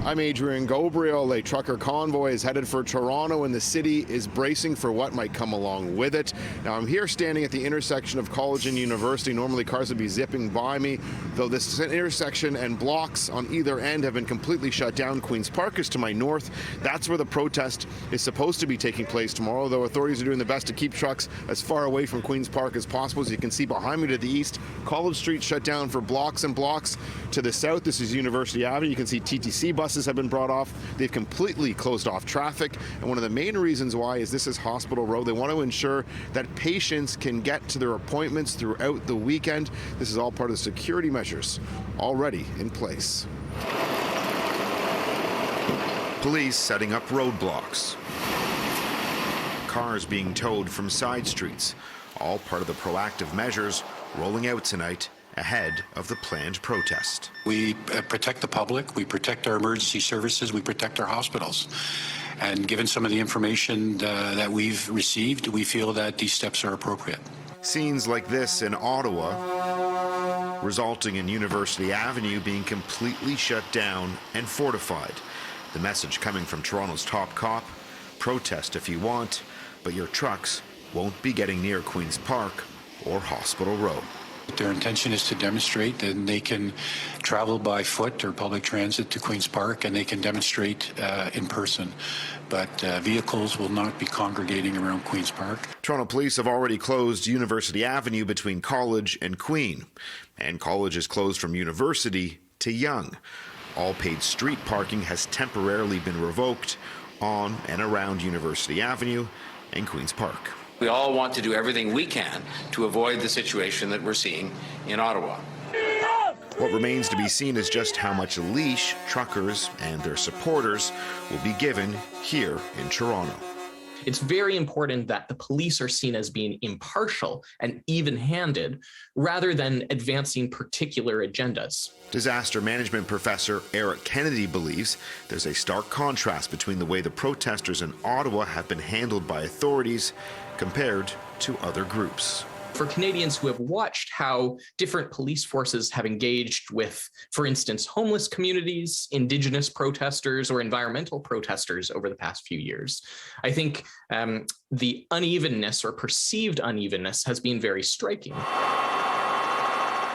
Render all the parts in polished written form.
I'm Adrian Ghobrial. A trucker convoy is headed for Toronto, and the city is bracing for what might come along with it. Now, I'm here standing at the intersection of College and University. Normally, cars would be zipping by me, though this intersection and blocks on either end have been completely shut down. Queen's Park is to my north. That's where the protest is supposed to be taking place tomorrow, though authorities are doing the best to keep trucks as far away from Queen's Park as possible. As you can see behind me to the east, College Street shut down for blocks and blocks. To the south, this is University Avenue. You can see TTC buses have been brought off. They've completely closed off traffic, and one of the main reasons why is this is Hospital Road. They want to ensure that patients can get to their appointments throughout the weekend. This is all part of the security measures already in place. Police setting up roadblocks. Cars being towed from side streets, all part of the proactive measures rolling out tonight ahead of the planned protest. We protect the public, we protect our emergency services, we protect our hospitals. And given some of the information that we've received, we feel that these steps are appropriate. Scenes like this in Ottawa, resulting in University Avenue being completely shut down and fortified. The message coming from Toronto's top cop: protest if you want, but your trucks won't be getting near Queen's Park or Hospital Road. Their intention is to demonstrate, and they can travel by foot or public transit to Queen's Park, and they can demonstrate in person. But vehicles will not be congregating around Queen's Park. Toronto Police have already closed University Avenue between College and Queen, and College is closed from University to Yonge. All paid street parking has temporarily been revoked on and around University Avenue and Queen's Park. We all want to do everything we can to avoid the situation that we're seeing in Ottawa. What remains to be seen is just how much leash truckers and their supporters will be given here in Toronto. It's very important that the police are seen as being impartial and even-handed rather than advancing particular agendas. Disaster management professor Eric Kennedy believes there's a stark contrast between the way the protesters in Ottawa have been handled by authorities compared to other groups. For Canadians who have watched how different police forces have engaged with, for instance, homeless communities, Indigenous protesters, or environmental protesters over the past few years, I think the unevenness or perceived unevenness has been very striking.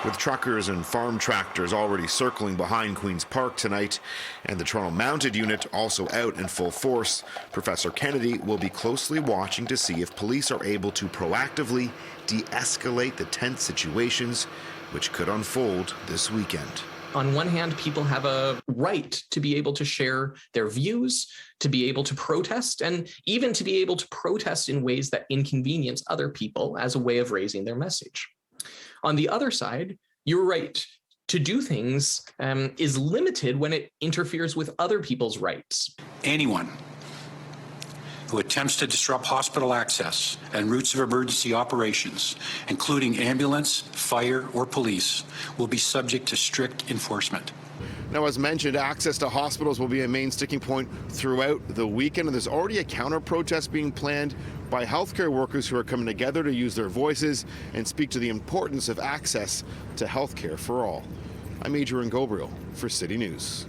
With truckers and farm tractors already circling behind Queen's Park tonight, and the Toronto Mounted Unit also out in full force, Professor Kennedy will be closely watching to see if police are able to proactively de-escalate the tense situations which could unfold this weekend. On one hand, people have a right to be able to share their views, to be able to protest, and even to be able to protest in ways that inconvenience other people as a way of raising their message. On the other side, your right to do things is limited when it interferes with other people's rights. Anyone who attempts to disrupt hospital access and routes of emergency operations, including ambulance, fire, or police, will be subject to strict enforcement. Now, as mentioned, access to hospitals will be a main sticking point throughout the weekend, and there's already a counter-protest being planned by healthcare workers who are coming together to use their voices and speak to the importance of access to healthcare for all. I'm Adrian Ghobrial for City News.